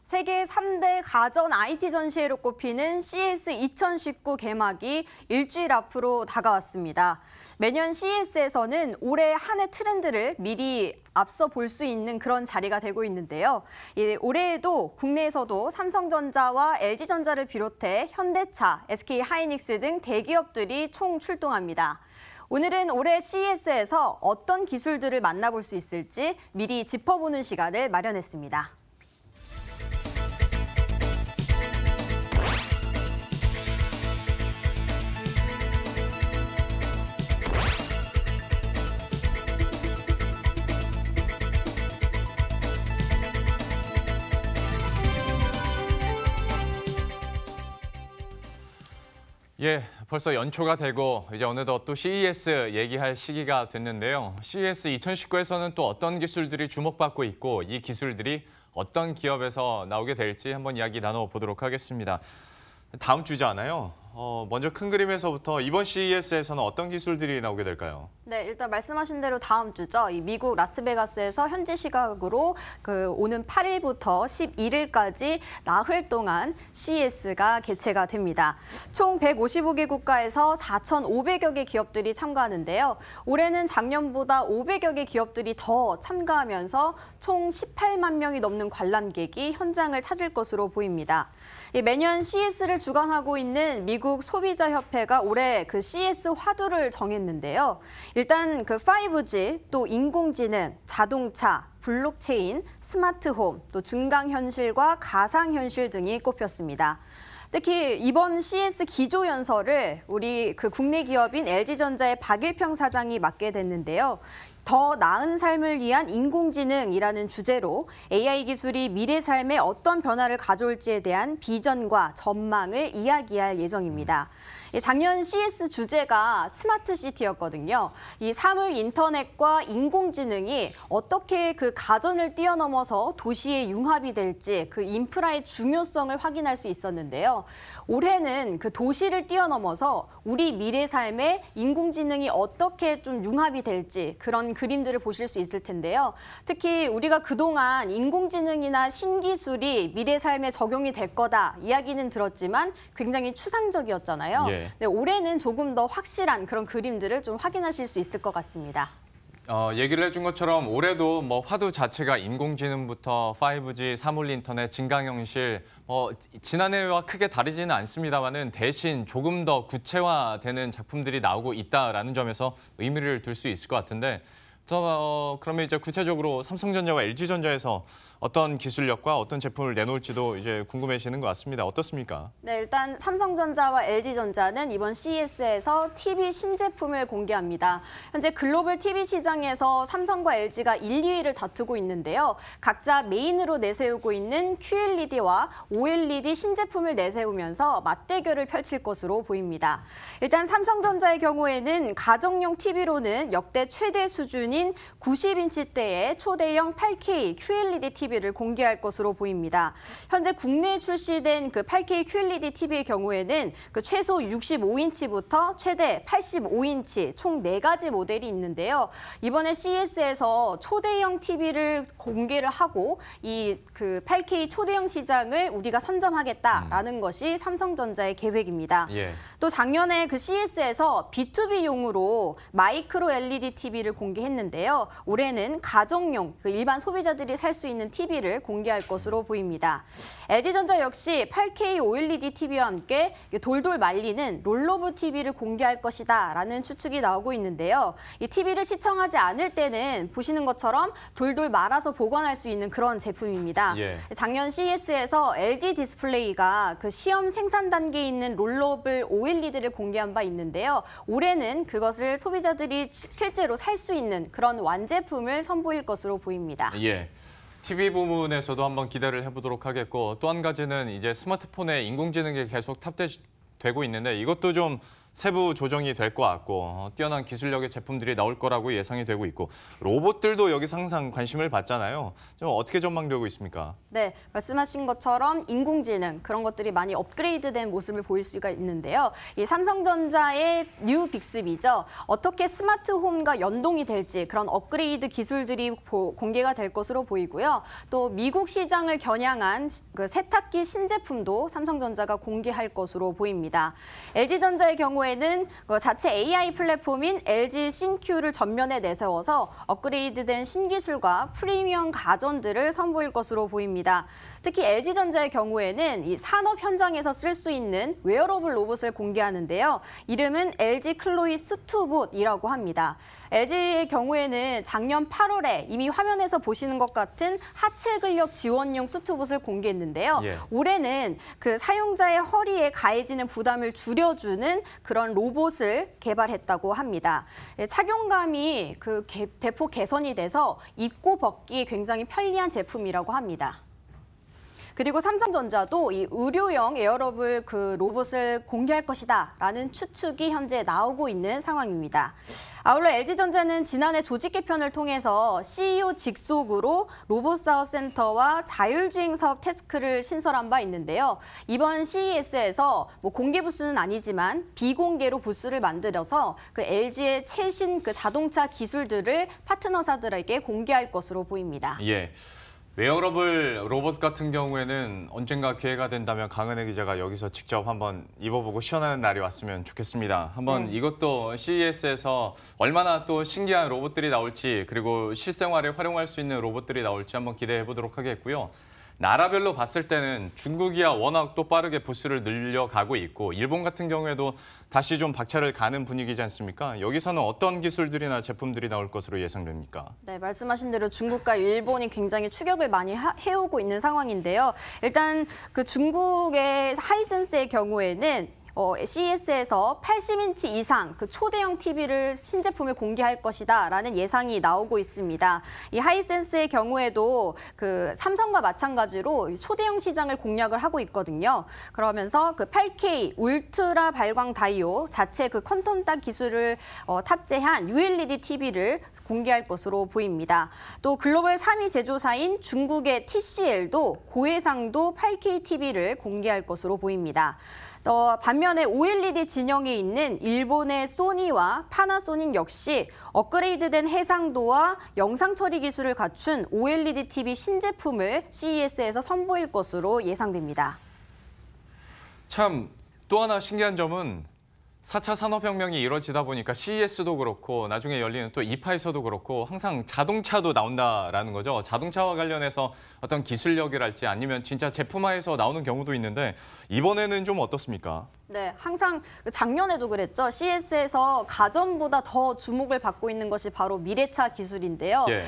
세계 3대 가전 IT 전시회로 꼽히는 CES 2019 개막이 일주일 앞으로 다가왔습니다. 매년 CES에서는 올해 한 해 트렌드를 미리 앞서 볼 수 있는 그런 자리가 되고 있는데요. 올해에도 국내에서도 삼성전자와 LG전자를 비롯해 현대차, SK하이닉스 등 대기업들이 총 출동합니다. 오늘은 올해 CES에서 어떤 기술들을 만나볼 수 있을지 미리 짚어보는 시간을 마련했습니다. 예, 벌써 연초가 되고 이제 어느덧 또 CES 얘기할 시기가 됐는데요. CES 2019에서는 또 어떤 기술들이 주목받고 있고 이 기술들이 어떤 기업에서 나오게 될지 한번 이야기 나눠보도록 하겠습니다. 다음 주잖아요. 먼저 큰 그림에서부터 이번 CES에서는 어떤 기술들이 나오게 될까요? 네, 일단 말씀하신 대로 다음 주죠. 이 미국 라스베가스에서 현지 시각으로 오는 8일부터 11일까지 나흘 동안 CES가 개최가 됩니다. 총 155개 국가에서 4,500여 개 기업들이 참가하는데요. 올해는 작년보다 500여 개 기업들이 더 참가하면서 총 18만 명이 넘는 관람객이 현장을 찾을 것으로 보입니다. 매년 CES를 주관하고 있는 미국 소비자협회가 올해 그 CES 화두를 정했는데요. 일단 그 5G, 또 인공지능, 자동차, 블록체인, 스마트홈, 또 증강현실과 가상현실 등이 꼽혔습니다. 특히 이번 CES 기조연설을 우리 그 국내 기업인 LG전자의 박일평 사장이 맡게 됐는데요. 더 나은 삶을 위한 인공지능이라는 주제로 AI 기술이 미래 삶에 어떤 변화를 가져올지에 대한 비전과 전망을 이야기할 예정입니다. 작년 CES 주제가 스마트 시티였거든요. 이 사물 인터넷과 인공지능이 어떻게 그 가전을 뛰어넘어서 도시의 융합이 될지 그 인프라의 중요성을 확인할 수 있었는데요. 올해는 그 도시를 뛰어넘어서 우리 미래 삶에 인공지능이 어떻게 좀 융합이 될지 그런 그림들을 보실 수 있을 텐데요. 특히 우리가 그동안 인공지능이나 신기술이 미래 삶에 적용이 될 거다 이야기는 들었지만 굉장히 추상적이었잖아요. 예. 네, 올해는 조금 더 확실한 그런 그림들을 좀 확인하실 수 있을 것 같습니다. 얘기를 해준 것처럼 올해도 뭐 화두 자체가 인공지능부터 5G, 사물인터넷, 증강현실, 지난해와 크게 다르지는 않습니다만은 대신 조금 더 구체화되는 작품들이 나오고 있다라는 점에서 의미를 둘 수 있을 것 같은데 그러면 이제 구체적으로 삼성전자와 LG전자에서 어떤 기술력과 어떤 제품을 내놓을지도 이제 궁금해지는 것 같습니다. 어떻습니까? 네, 일단 삼성전자와 LG전자는 이번 CES에서 TV 신제품을 공개합니다. 현재 글로벌 TV 시장에서 삼성과 LG가 1, 2위를 다투고 있는데요. 각자 메인으로 내세우고 있는 QLED와 OLED 신제품을 내세우면서 맞대결을 펼칠 것으로 보입니다. 일단 삼성전자의 경우에는 가정용 TV로는 역대 최대 수준인 90인치대의 초대형 8K QLED TV를 공개할 것으로 보입니다. 현재 국내에 출시된 그 8K QLED TV의 경우에는 그 최소 65인치부터 최대 85인치 총 4가지 모델이 있는데요. 이번에 CES에서 초대형 TV를 공개를 하고 이 그 8K 초대형 시장을 우리가 선점하겠다라는 것이 삼성전자의 계획입니다. 예. 또 작년에 그 CES에서 B2B용으로 마이크로 LED TV를 공개했는데요. 올해는 가정용, 그 일반 소비자들이 살 수 있는 TV를 공개할 것으로 보입니다. LG전자 역시 8K OLED TV와 함께 돌돌 말리는 롤러브 TV를 공개할 것이다라는 추측이 나오고 있는데요. 이 TV를 시청하지 않을 때는 보시는 것처럼 돌돌 말아서 보관할 수 있는 그런 제품입니다. 예. 작년 CES에서 LG 디스플레이가 그 시험 생산 단계에 있는 롤러블 OLED를 공개한 바 있는데요. 올해는 그것을 소비자들이 실제로 살 수 있는 그런 완제품을 선보일 것으로 보입니다. 예. TV 부문에서도 한번 기대를 해보도록 하겠고 또 한 가지는 이제 스마트폰에 인공지능이 계속 탑재되고 있는데 이것도 좀 세부 조정이 될 것 같고 뛰어난 기술력의 제품들이 나올 거라고 예상이 되고 있고 로봇들도 여기서 항상 관심을 받잖아요. 좀 어떻게 전망되고 있습니까? 네, 말씀하신 것처럼 인공지능 그런 것들이 많이 업그레이드된 모습을 보일 수가 있는데요. 이 삼성전자의 뉴 빅3죠. 어떻게 스마트홈과 연동이 될지 그런 업그레이드 기술들이 공개가 될 것으로 보이고요. 또 미국 시장을 겨냥한 그 세탁기 신제품도 삼성전자가 공개할 것으로 보입니다. LG전자의 경우에는 그 자체 AI 플랫폼인 LG 싱큐를 전면에 내세워서 업그레이드된 신기술과 프리미엄 가전들을 선보일 것으로 보입니다. 특히 LG전자의 경우에는 이 산업 현장에서 쓸 수 있는 웨어러블 로봇을 공개하는데요. 이름은 LG 클로이 스투봇이라고 합니다. LG의 경우에는 작년 8월에 이미 화면에서 보시는 것 같은 하체 근력 지원용 스투봇을 공개했는데요. 예. 올해는 그 사용자의 허리에 가해지는 부담을 줄여주는 그런 로봇을 개발했다고 합니다. 착용감이 대폭 개선이 돼서 입고 벗기 굉장히 편리한 제품이라고 합니다. 그리고 삼성전자도 이 의료용 에어러블 그 로봇을 공개할 것이다라는 추측이 현재 나오고 있는 상황입니다. 아울러 LG전자는 지난해 조직 개편을 통해서 CEO 직속으로 로봇 사업 센터와 자율주행 사업 태스크를 신설한 바 있는데요. 이번 CES에서 공개 부스는 아니지만 비공개로 부스를 만들어서 그 LG의 최신 그 자동차 기술들을 파트너사들에게 공개할 것으로 보입니다. 예. 웨어러블 로봇 같은 경우에는 언젠가 기회가 된다면 강은혜 기자가 여기서 직접 한번 입어보고 시연하는 날이 왔으면 좋겠습니다. 한번 이것도 CES에서 얼마나 또 신기한 로봇들이 나올지 그리고 실생활에 활용할 수 있는 로봇들이 나올지 한번 기대해 보도록 하겠고요. 나라별로 봤을 때는 중국이야 워낙 또 빠르게 부스를 늘려가고 있고 일본 같은 경우에도 다시 좀 박차를 가는 분위기지 않습니까? 여기서는 어떤 기술들이나 제품들이 나올 것으로 예상됩니까? 네, 말씀하신 대로 중국과 일본이 굉장히 추격을 많이 해오고 있는 상황인데요. 일단 그 중국의 하이센스의 경우에는 CES에서 80인치 이상 그 초대형 TV를 신제품을 공개할 것이다라는 예상이 나오고 있습니다. 이 하이센스의 경우에도 그 삼성과 마찬가지로 초대형 시장을 공략을 하고 있거든요. 그러면서 그 8K 울트라 발광 다이오 자체 그 퀀텀 기술을 탑재한 ULED TV를 공개할 것으로 보입니다. 또 글로벌 3위 제조사인 중국의 TCL도 고해상도 8K TV를 공개할 것으로 보입니다. 반면에 OLED 진영에 있는 일본의 소니와 파나소닉 역시 업그레이드된 해상도와 영상 처리 기술을 갖춘 OLED TV 신제품을 CES에서 선보일 것으로 예상됩니다. 참 또 하나 신기한 점은 4차 산업혁명이 이루어지다 보니까 CES도 그렇고 나중에 열리는 또 이파에서도 그렇고 항상 자동차도 나온다라는 거죠. 자동차와 관련해서 어떤 기술력이랄지 아니면 진짜 제품화해서 나오는 경우도 있는데 이번에는 좀 어떻습니까? 네, 항상 작년에도 그랬죠. CES에서 가전보다 더 주목을 받고 있는 것이 바로 미래차 기술인데요. 예.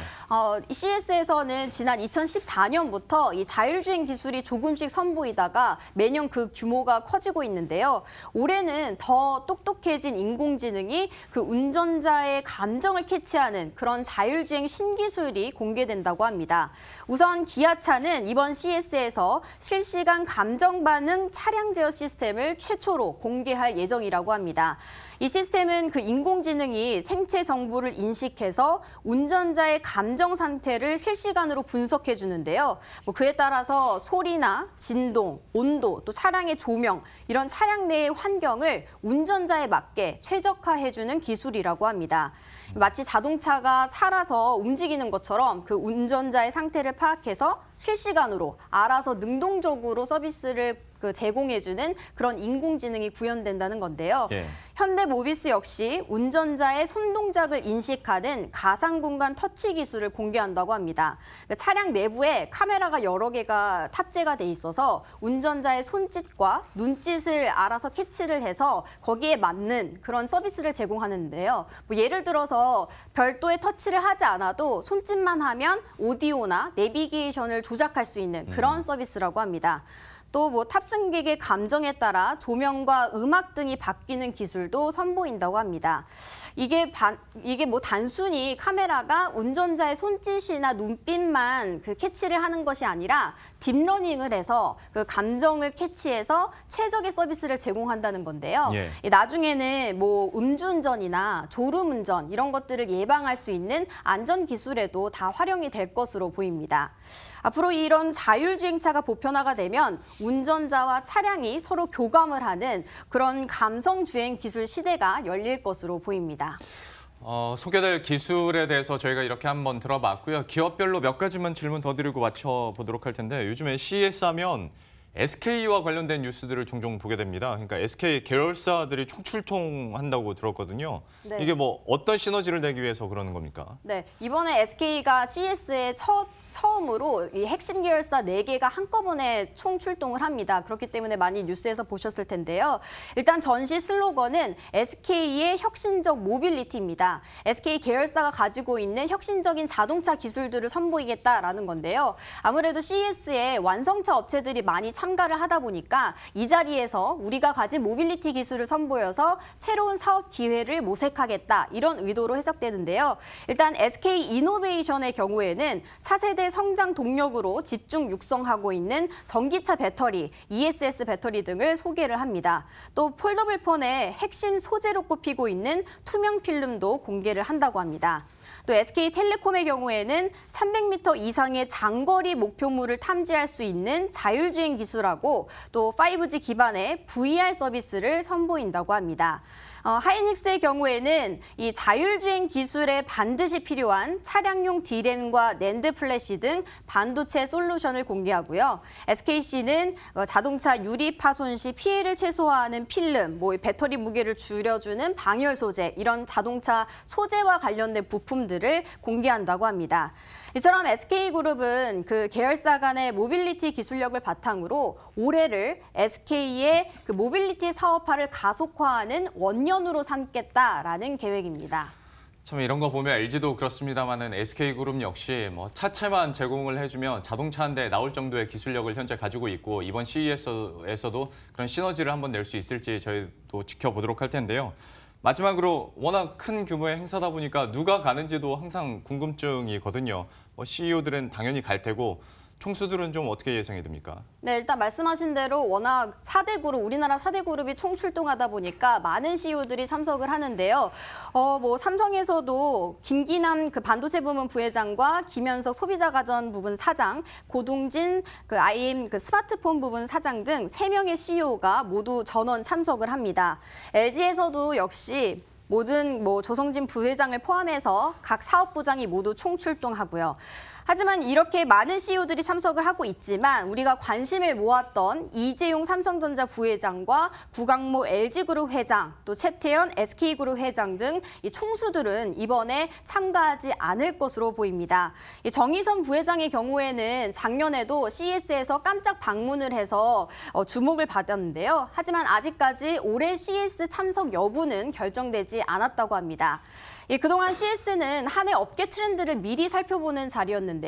이 CES에서는 지난 2014년부터 이 자율주행 기술이 조금씩 선보이다가 매년 그 규모가 커지고 있는데요. 올해는 더 똑똑해진 인공지능이 그 운전자의 감정을 캐치하는 그런 자율주행 신기술이 공개된다고 합니다. 우선 기아차는 이번 CES에서 실시간 감정 반응 차량 제어 시스템을 최초로 공개할 예정이라고 합니다. 이 시스템은 그 인공지능이 생체 정보를 인식해서 운전자의 감정 상태를 실시간으로 분석해 주는데요. 그에 따라서 소리나 진동, 온도, 또 차량의 조명 이런 차량 내의 환경을 운전자에 맞게 최적화해 주는 기술이라고 합니다. 마치 자동차가 살아서 움직이는 것처럼 그 운전자의 상태를 파악해서 실시간으로 알아서 능동적으로 서비스를 제공해주는 그런 인공지능이 구현된다는 건데요. 예. 현대모비스 역시 운전자의 손동작을 인식하는 가상공간 터치 기술을 공개한다고 합니다. 차량 내부에 카메라가 여러 개가 탑재가 돼 있어서 운전자의 손짓과 눈짓을 알아서 캐치를 해서 거기에 맞는 그런 서비스를 제공하는데요. 예를 들어서 별도의 터치를 하지 않아도 손짓만 하면 오디오나 내비게이션을 조작할 수 있는 그런 서비스라고 합니다. 또 뭐 탑승객의 감정에 따라 조명과 음악 등이 바뀌는 기술도 선보인다고 합니다. 이게 뭐 단순히 카메라가 운전자의 손짓이나 눈빛만 그 캐치를 하는 것이 아니라 딥러닝을 해서 그 감정을 캐치해서 최적의 서비스를 제공한다는 건데요. 예. 나중에는 뭐 음주운전이나 졸음운전 이런 것들을 예방할 수 있는 안전 기술에도 다 활용이 될 것으로 보입니다. 앞으로 이런 자율주행차가 보편화가 되면 운전자와 차량이 서로 교감을 하는 그런 감성주행 기술 시대가 열릴 것으로 보입니다. 소개될 기술에 대해서 저희가 이렇게 한번 들어봤고요. 기업별로 몇 가지만 질문 더 드리고 맞춰보도록 할 텐데 요즘에 CES 하면 SK와 관련된 뉴스들을 종종 보게 됩니다. 그러니까 SK 계열사들이 총출동한다고 들었거든요. 네. 이게 뭐 어떤 시너지를 내기 위해서 그러는 겁니까? 네, 이번에 SK가 CES에 처음으로 이 핵심 계열사 4개가 한꺼번에 총출동을 합니다. 그렇기 때문에 많이 뉴스에서 보셨을 텐데요. 일단 전시 슬로건은 SK의 혁신적 모빌리티입니다. SK 계열사가 가지고 있는 혁신적인 자동차 기술들을 선보이겠다라는 건데요. 아무래도 CES에 완성차 업체들이 많이 참가를 하다 보니까 이 자리에서 우리가 가진 모빌리티 기술을 선보여서 새로운 사업 기회를 모색하겠다 이런 의도로 해석되는데요. 일단 SK 이노베이션의 경우에는 차세대 성장 동력으로 집중 육성하고 있는 전기차 배터리, ESS 배터리 등을 소개를 합니다. 또 폴더블 폰의 핵심 소재로 꼽히고 있는 투명 필름도 공개를 한다고 합니다. 또 SK텔레콤의 경우에는 300m 이상의 장거리 목표물을 탐지할 수 있는 자율주행 기술하고 또 5G 기반의 VR 서비스를 선보인다고 합니다. 하이닉스의 경우에는 이 자율주행 기술에 반드시 필요한 차량용 D램과 낸드 플래시 등 반도체 솔루션을 공개하고요. SKC는 자동차 유리 파손 시 피해를 최소화하는 필름, 뭐 배터리 무게를 줄여주는 방열 소재, 이런 자동차 소재와 관련된 부품들을 공개한다고 합니다. 이처럼 SK그룹은 그 계열사 간의 모빌리티 기술력을 바탕으로 올해를 SK의 그 모빌리티 사업화를 가속화하는 원년으로 삼겠다라는 계획입니다. 참 이런 거 보면 LG도 그렇습니다만은 SK그룹 역시 뭐 차체만 제공을 해주면 자동차 한 대 나올 정도의 기술력을 현재 가지고 있고 이번 CES에서도 그런 시너지를 한번 낼 수 있을지 저희도 지켜보도록 할 텐데요. 마지막으로 워낙 큰 규모의 행사다 보니까 누가 가는지도 항상 궁금증이거든요. CEO들은 당연히 갈 테고 총수들은 좀 어떻게 예상이 됩니까? 네, 일단 말씀하신 대로 워낙 4대 그룹, 우리나라 4대 그룹이 총출동하다 보니까 많은 CEO들이 참석을 하는데요. 뭐 삼성에서도 김기남 그 반도체 부문 부회장과 김현석 소비자가전 부분 사장, 고동진 그 IM 그 스마트폰 부분 사장 등 3명의 CEO가 모두 전원 참석을 합니다. LG에서도 역시 모든 조성진 부회장을 포함해서 각 사업부장이 모두 총출동하고요. 하지만 이렇게 많은 CEO들이 참석을 하고 있지만 우리가 관심을 모았던 이재용 삼성전자 부회장과 구강모 LG그룹 회장, 또 최태현 SK그룹 회장 등 이 총수들은 이번에 참가하지 않을 것으로 보입니다. 이 정의선 부회장의 경우에는 작년에도 CES에서 깜짝 방문을 해서 주목을 받았는데요. 하지만 아직까지 올해 CES 참석 여부는 결정되지 않았다고 합니다. 그동안 CES는 한 해 업계 트렌드를 미리 살펴보는 자리였는데요.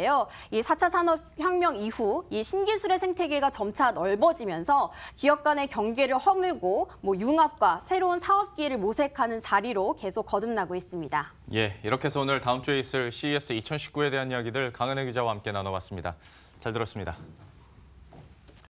이 4차 산업혁명 이후 이 신기술의 생태계가 점차 넓어지면서 기업 간의 경계를 허물고 융합과 새로운 사업 기회를 모색하는 자리로 계속 거듭나고 있습니다. 예, 이렇게 해서 오늘 다음 주에 있을 CES 2019에 대한 이야기들 강은혜 기자와 함께 나눠봤습니다. 잘 들었습니다.